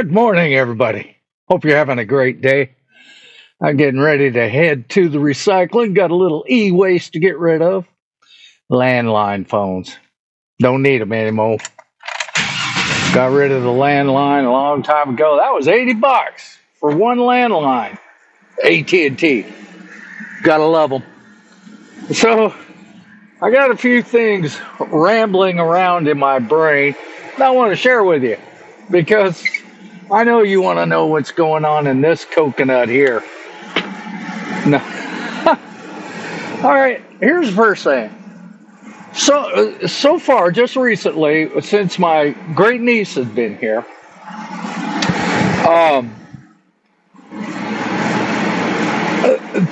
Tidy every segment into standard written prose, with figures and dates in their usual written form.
Good morning, everybody. Hope you're having a great day. I'm getting ready to head to the recycling. Got a little e waste to get rid of. Landline phones. Don't need them anymore. Got rid of the landline a long time ago. That was $80 for one landline. AT&T. Gotta love them. So I got a few things rambling around in my brain that I want to share with you because I know you want to know what's going on in this coconut here. No. All right, here's the first thing. So far, just recently, since my great niece has been here, um,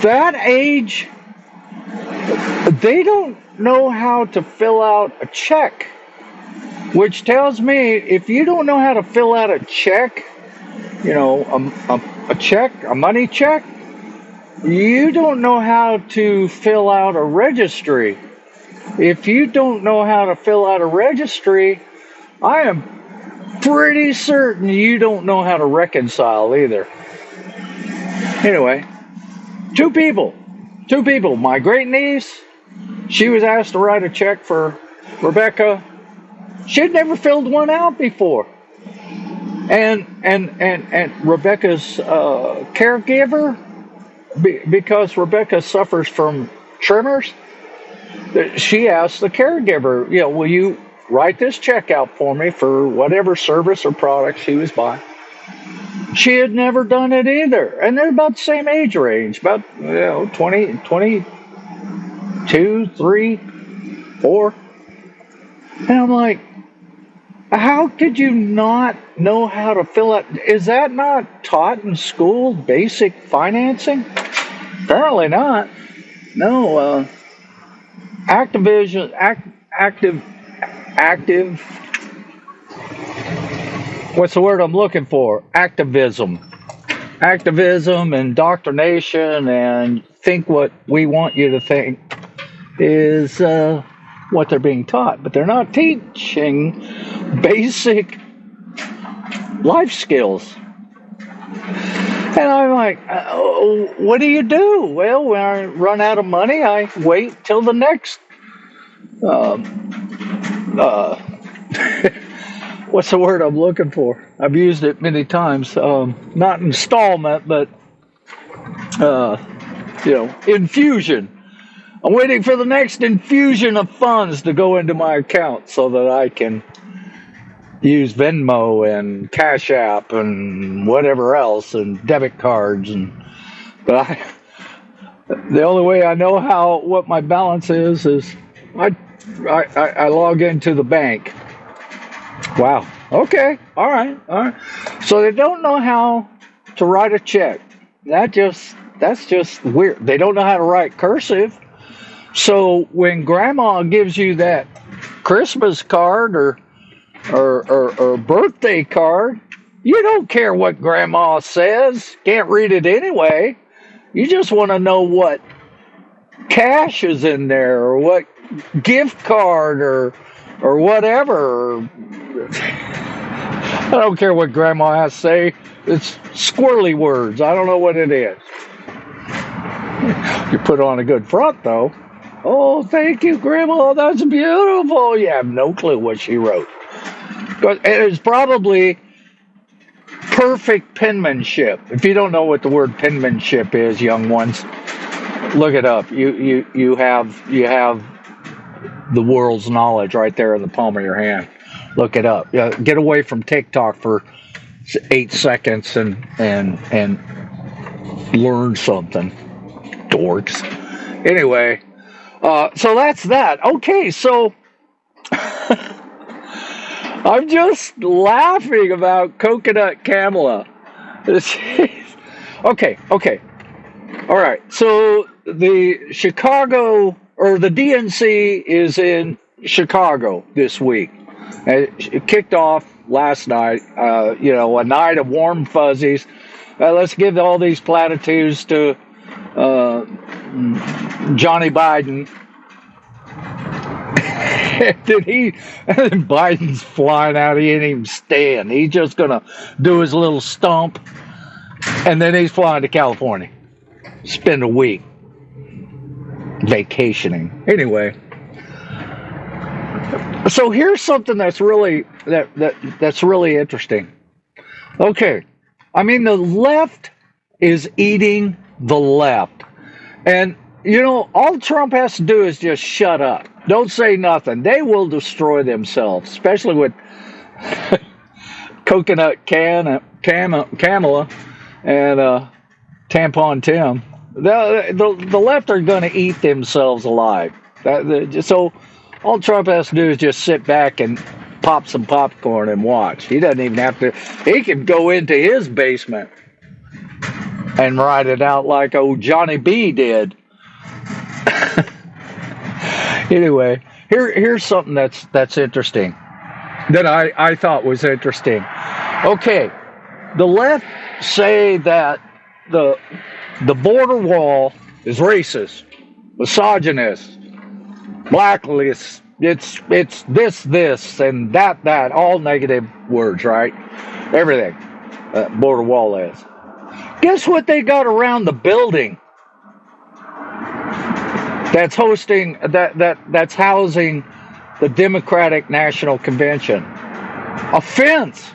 that age, they don't know how to fill out a check, which tells me if you don't know how to fill out a check, a check, a money check, you don't know how to fill out a registry. If you don't know how to fill out a registry, I am pretty certain you don't know how to reconcile either. Anyway, two people. My great niece, she was asked to write a check for Rebecca. She'd never filled one out before. And Rebecca's caregiver, because Rebecca suffers from tremors, she asked the caregiver, will you write this check out for me for whatever service or product she was buying? She had never done it either. And they're about the same age range, about 20, 22, 3, 4. And I'm like, how could you not know how to fill out? Is that not taught in school, basic financing? Apparently not. No, active, what's the word I'm looking for? Activism and indoctrination and think what we want you to think is what they're being taught, but they're not teaching basic life skills. And I'm like, what do you do? Well, when I run out of money, I wait till the next what's the word I'm looking for? I've used it many times. Not installment, but infusion. I'm waiting for the next infusion of funds to go into my account so that I can use Venmo and Cash App and whatever else and debit cards but the only way I know what my balance is I log into the bank. Wow. Okay. All right. So they don't know how to write a check. That's just weird. They don't know how to write cursive. So when grandma gives you that Christmas card or birthday card, you don't care what grandma says. Can't read it anyway. You just want to know what cash is in there or what gift card or whatever. I don't care what grandma has to say. It's squirrely words. I don't know what it is. You put on a good front, though. Oh, thank you, Grandma. That's beautiful. You have no clue what she wrote. But it is probably perfect penmanship. If you don't know what the word penmanship is, young ones, look it up. You have the world's knowledge right there in the palm of your hand. Look it up. Get away from TikTok for 8 seconds and learn something, dorks. Anyway, so that's that. Okay, so I'm just laughing about Coconut Kamala. Okay. All right. So the Chicago or the DNC is in Chicago this week. It kicked off last night. A night of warm fuzzies. Let's give all these platitudes to Johnny Biden. And then Biden's flying out. He ain't even staying. He's just gonna do his little stump, and then he's flying to California, spend a week vacationing. Anyway, so here's something that's really that's really interesting. Okay, I mean the left is eating the left, and all Trump has to do is just shut up. Don't say nothing. They will destroy themselves, especially with Coconut Kamala and Tampon Tim. The left are going to eat themselves alive. So all Trump has to do is just sit back and pop some popcorn and watch. He doesn't even have to. He can go into his basement and ride it out like old Johnny B did. Anyway, here's something that's interesting that I thought was interesting. Okay, the left say that the border wall is racist, misogynist, blacklist. It's this and that, all negative words, right? Everything border wall is. Guess what they got around the building that's hosting that's housing the Democratic National Convention? A fence.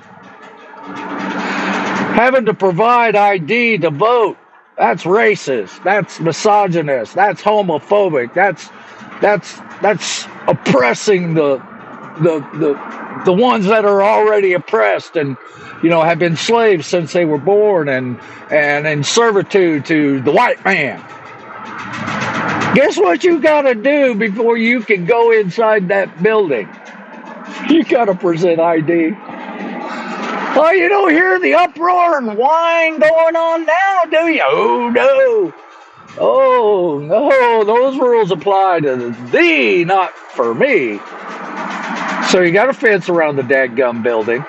Having to provide ID to vote. That's racist. That's misogynist. That's homophobic. That's oppressing the ones that are already oppressed and have been slaves since they were born and in servitude to the white man. Guess what you got to do before you can go inside that building? You got to present ID. Oh, you don't hear the uproar and whine going on now, do you? Oh, no. Oh, no. Those rules apply to thee, not for me. So you got a fence around the dadgum building.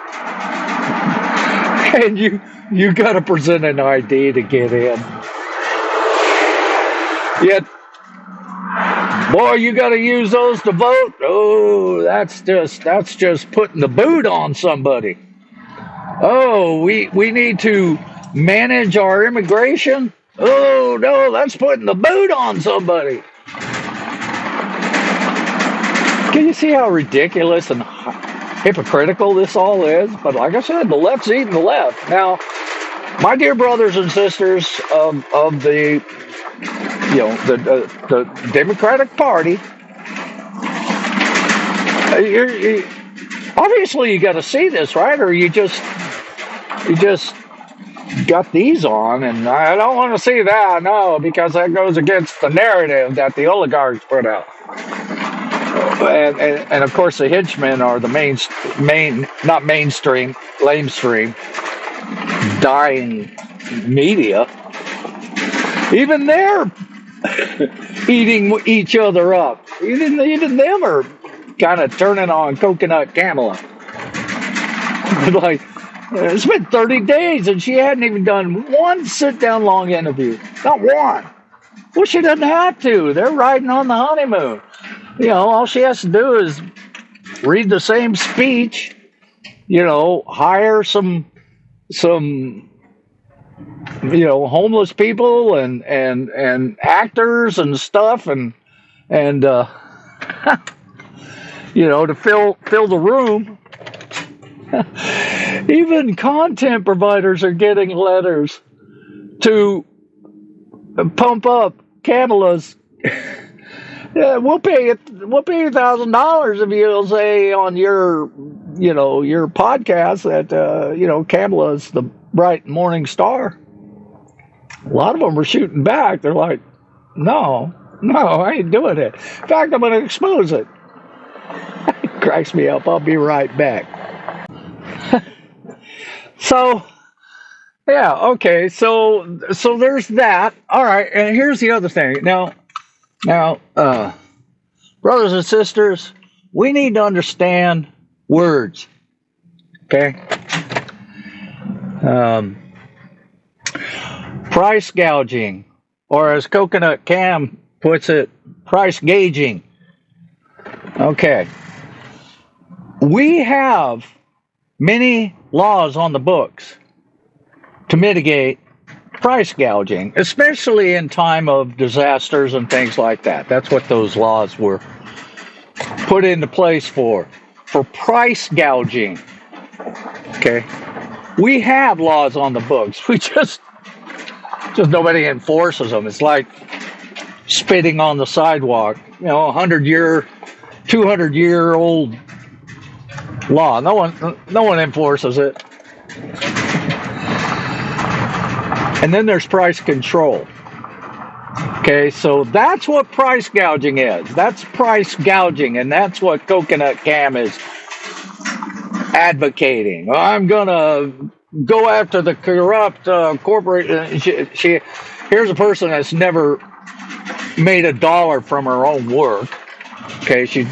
And you got to present an ID to get in. Yet, boy, you got to use those to vote. Oh, that's just putting the boot on somebody. Oh, we need to manage our immigration. Oh no, that's putting the boot on somebody. Can you see how ridiculous and hypocritical this all is? But like I said, the left's eating the left. Now, my dear brothers and sisters of the the Democratic Party, obviously you got to see this, right? Or you just got these on, and I don't want to see that, no, because that goes against the narrative that the oligarchs put out. And of course, the henchmen are the not mainstream, lamestream, dying media. Even they're eating each other up. Even them are kind of turning on Coconut Kamala. Like, it's been 30 days and she hadn't even done one sit-down long interview. Not one. Well, she doesn't have to. They're riding on the honeymoon. All she has to do is read the same speech, hire some homeless people and actors and stuff and to fill the room. Even content providers are getting letters to pump up Kamala's. Yeah, we'll pay $1,000 if you'll say on your podcast that Kamala's the bright morning star. A lot of them are shooting back. They're like, no, I ain't doing it. In fact, I'm going to expose it. It cracks me up. I'll be right back. So, yeah, okay. So there's that. All right, and here's the other thing. Now, brothers and sisters, we need to understand words. Okay. Price gouging, or as Coconut Cam puts it, price gauging. Okay. We have many laws on the books to mitigate price gouging, especially in time of disasters and things like that. That's what those laws were put into place for price gouging. Okay, we have laws on the books. We just nobody enforces them. It's like spitting on the sidewalk. 100-year, 200-year-old law. No one enforces it. And then there's price control. Okay, so that's what price gouging is. That's price gouging, and that's what Coconut Cam is advocating. I'm gonna go after the corrupt corporate. Here's a person that's never made a dollar from her own work. Okay, she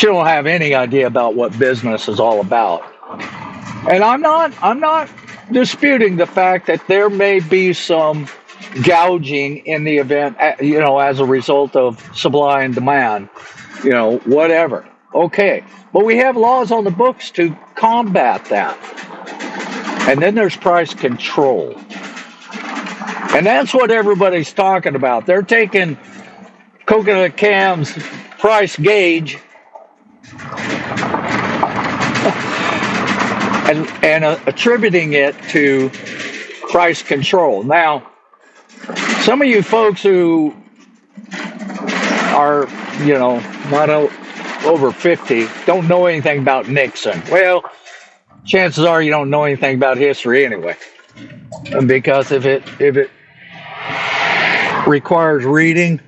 don't have any idea about what business is all about. And I'm not disputing the fact that there may be some gouging in the event, as a result of supply and demand, whatever. Okay, but we have laws on the books to combat that. And then there's price control. And that's what everybody's talking about. They're taking Coconut Cam's price gauge and attributing it to price control. Now, some of you folks who are, not over 50 don't know anything about Nixon. Well, chances are you don't know anything about history anyway, because if it requires reading,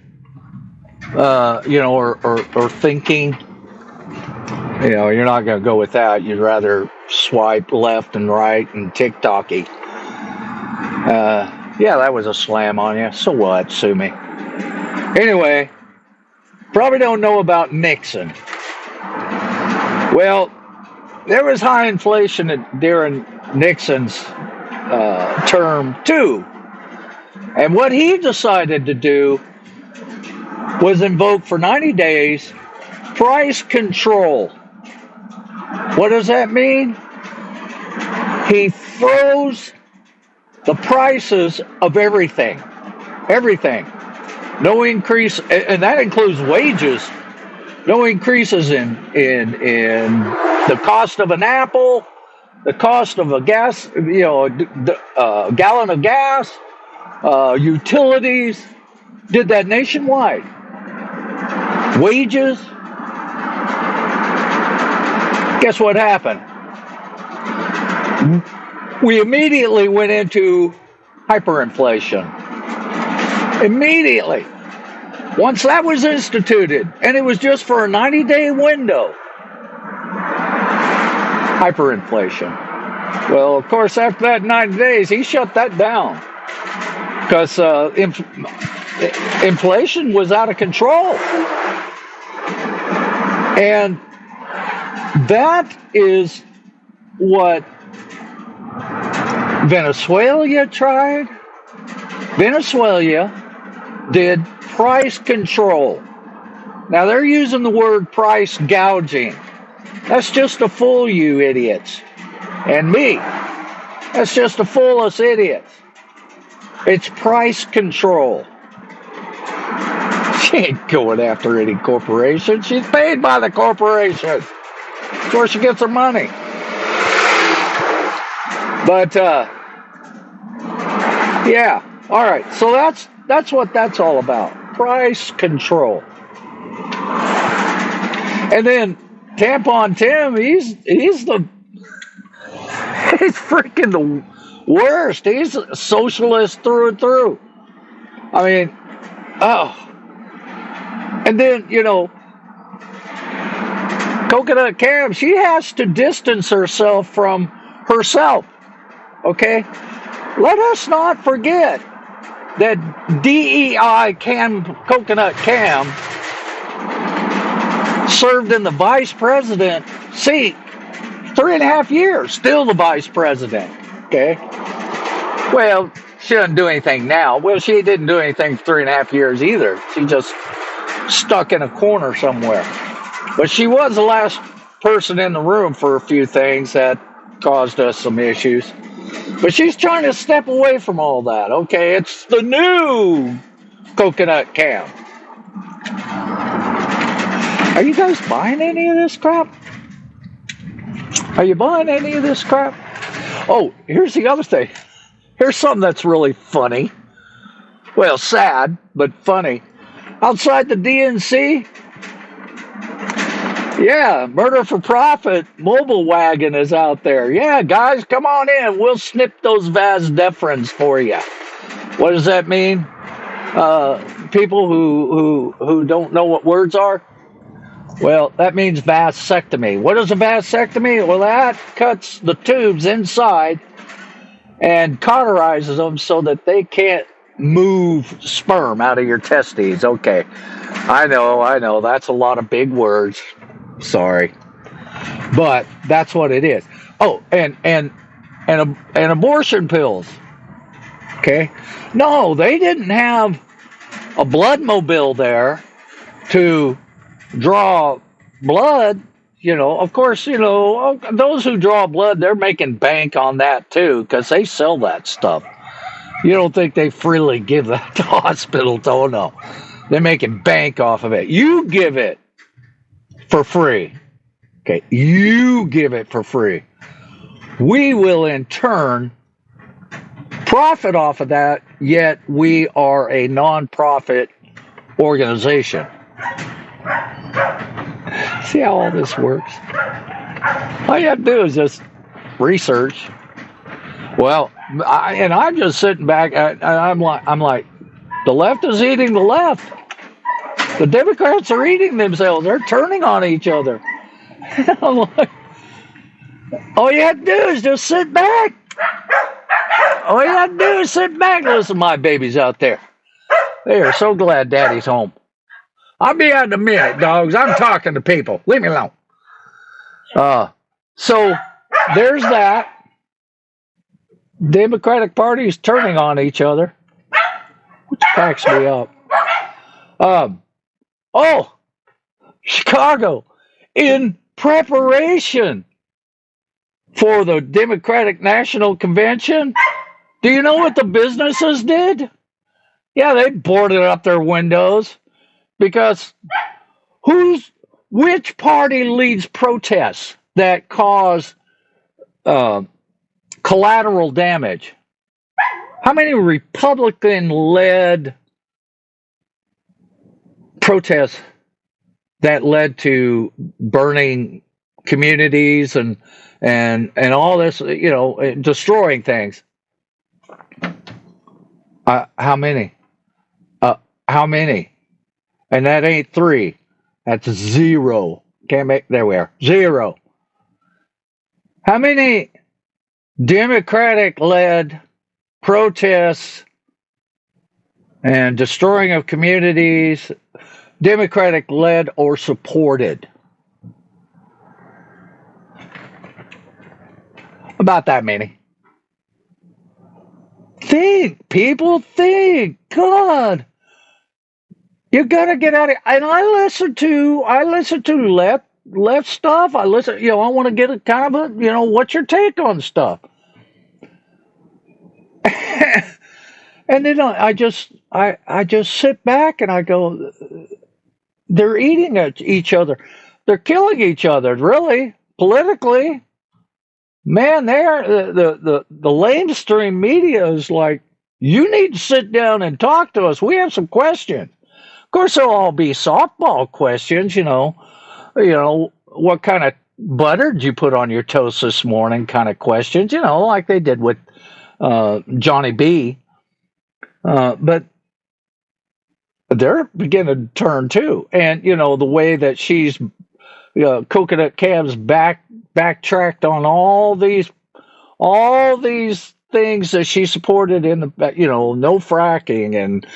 or thinking, you're not going to go with that. You'd rather swipe left and right and tick-tocky. Yeah, that was a slam on you. So what? Sue me. Anyway, probably don't know about Nixon. Well, there was high inflation during Nixon's term, too. And what he decided to do was invoke for 90 days price control. What does that mean? He froze the prices of everything. Everything. No increase, and that includes wages. No increases in the cost of an apple, the cost of a gas, a gallon of gas, utilities. Did that nationwide. Wages. Guess what happened? We immediately went into hyperinflation. Immediately. Once that was instituted, and it was just for a 90-day window. Hyperinflation. Well, of course, after that 90 days, he shut that down. Because inflation was out of control. And that is what Venezuela tried. Venezuela did price control. Now they're using the word price gouging. That's just to fool you idiots. And me. That's just to fool us idiots. It's price control. She ain't going after any corporation. She's paid by the corporation. Of course she gets her money. But yeah. All right. So that's what that's all about. Price control. And then Tampon Tim, he's freaking the worst. He's a socialist through and through. I mean, and then, Coconut Cam, she has to distance herself from herself. Okay? Let us not forget that DEI Coconut Cam served in the vice president seat 3.5 years, still the vice president. Okay? Well, she doesn't do anything now. Well, she didn't do anything for 3.5 years either. She just stuck in a corner somewhere. But she was the last person in the room for a few things that caused us some issues. But she's trying to step away from all that. Okay, it's the new coconut cam. Are you guys buying any of this crap? Are you buying any of this crap? Oh, here's the other thing. Here's something that's really funny. Well, sad, but funny. Outside the DNC, yeah, Murder for Profit mobile wagon is out there. Yeah, guys, come on in. We'll snip those vas deferens for you. What does that mean? People who don't know what words are? Well, that means vasectomy. What is a vasectomy? Well, that cuts the tubes inside and cauterizes them so that they can't move sperm out of your testes. Okay, I know. That's a lot of big words. Sorry, but that's what it is. Oh, and abortion pills. Okay, no, they didn't have a blood mobile there to draw blood. Of course, those who draw blood, they're making bank on that too because they sell that stuff. You don't think they freely give that to hospitals? Oh no, they're making bank off of it. You give it for free. Okay, you give it for free. We will in turn profit off of that, yet we are a non-profit organization. See how all this works? All you have to do is just research. Well, I'm just sitting back. I'm like, the left is eating the left. The Democrats are eating themselves. They're turning on each other. I'm like, all you have to do is just sit back. All you have to do is sit back and listen to my babies out there. They are so glad Daddy's home. I'll be out in a minute, dogs. I'm talking to people. Leave me alone. So there's that. Democratic Party is turning on each other, which cracks me up. Chicago, in preparation for the Democratic National Convention, do you know what the businesses did? Yeah, they boarded up their windows because which party leads protests that cause collateral damage? How many Republican-led protests that led to burning communities and all this, destroying things? How many? How many? And that ain't 3. That's 0. Can't make. There we are. 0. How many Democratic-led protests and destroying of communities, Democratic-led or supported? About that many. Think, people, think. God, you gotta get out of. And I listen to left stuff. I want to get a kind of a, what's your take on stuff? And then I just sit back and I go, they're eating at each other. They're killing each other, really, politically. Man, the lamestream media is like, you need to sit down and talk to us. We have some questions. Of course, they'll all be softball questions, what kind of butter did you put on your toast this morning kind of questions, like they did with Johnny B. But they're beginning to turn too. And, the way that she's, Coconut Cam's backtracked on all these things that she supported in the, no fracking and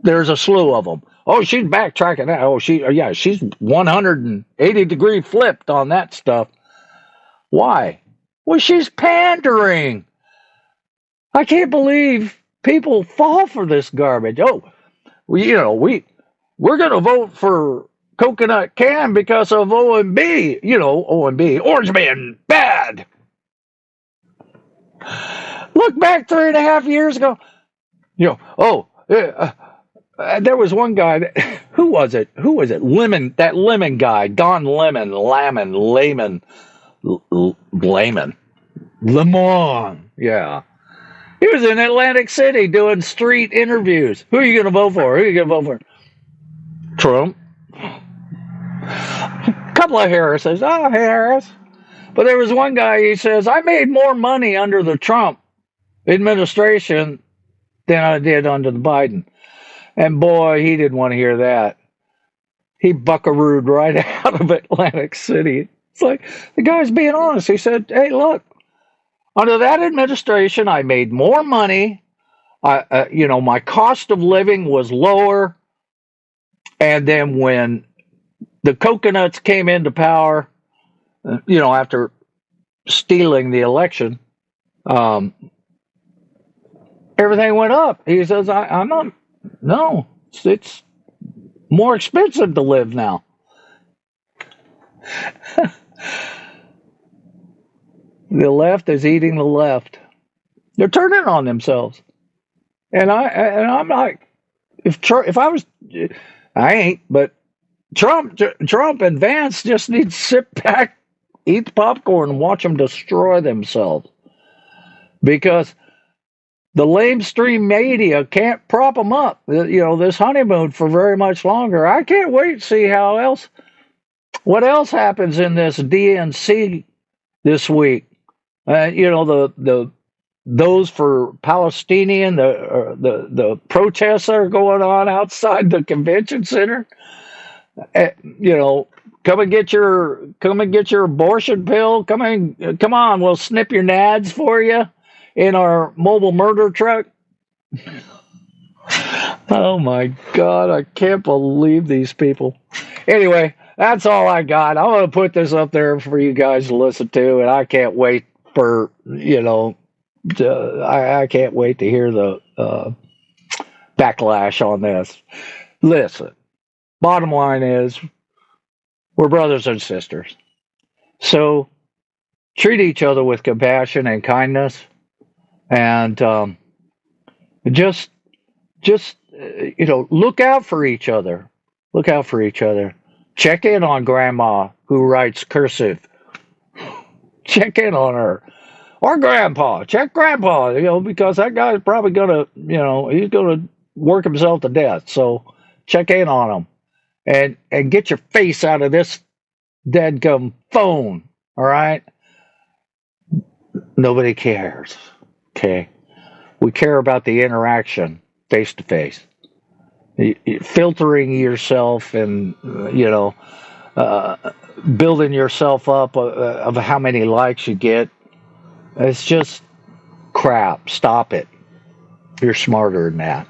there's a slew of them. Oh, she's backtracking that. Oh, she's 180 degree flipped on that stuff. Why? Well, she's pandering. I can't believe people fall for this garbage. Oh, we're going to vote for coconut canned because of OMB. You know, OMB, Orange Man, bad. Look back 3.5 years ago. You know, there was one guy. Who was it? Who was it? Lemon. That Lemon guy, Don Lemon, Lemon. Yeah. He was in Atlantic City doing street interviews. Who are you going to vote for? Who are you going to vote for? Trump. A couple of Harrises. Oh, Harris. But there was one guy, he says, I made more money under the Trump administration than I did under the Biden. And boy, he didn't want to hear that. He buckarooed right out of Atlantic City. It's like, the guy's being honest. He said, hey, look, under that administration, I made more money. My cost of living was lower. And then when the coconuts came into power, after stealing the election, everything went up. He says, I'm not, no, it's more expensive to live now. The left is eating the left. They're turning on themselves. And I'm like, if I was, I ain't, but Trump and Vance just need to sit back, eat the popcorn, and watch them destroy themselves. Because the lamestream media can't prop them up, this honeymoon for very much longer. I can't wait to see what else happens in this DNC this week. Those for Palestinian, the protests that are going on outside the convention center. Come and get your abortion pill. Come on, we'll snip your nads for you in our mobile murder truck. Oh my God, I can't believe these people. Anyway, that's all I got. I'm going to put this up there for you guys to listen to, and I can't wait for, I can't wait to hear the backlash on this. Listen, bottom line is we're brothers and sisters. So treat each other with compassion and kindness, and just look out for each other. Look out for each other. Check in on Grandma who writes cursive. Check in on her. Or Grandpa. Check Grandpa, because that guy's probably going to, he's going to work himself to death. So check in on him. And get your face out of this deadgum phone. All right? Nobody cares. Okay? We care about the interaction face to face. Filtering yourself and, building yourself up of how many likes you get. It's just crap. Stop it. You're smarter than that.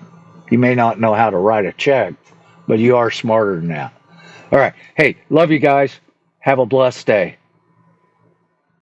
You may not know how to write a check, but you are smarter than that. All right. Hey, love you guys. Have a blessed day.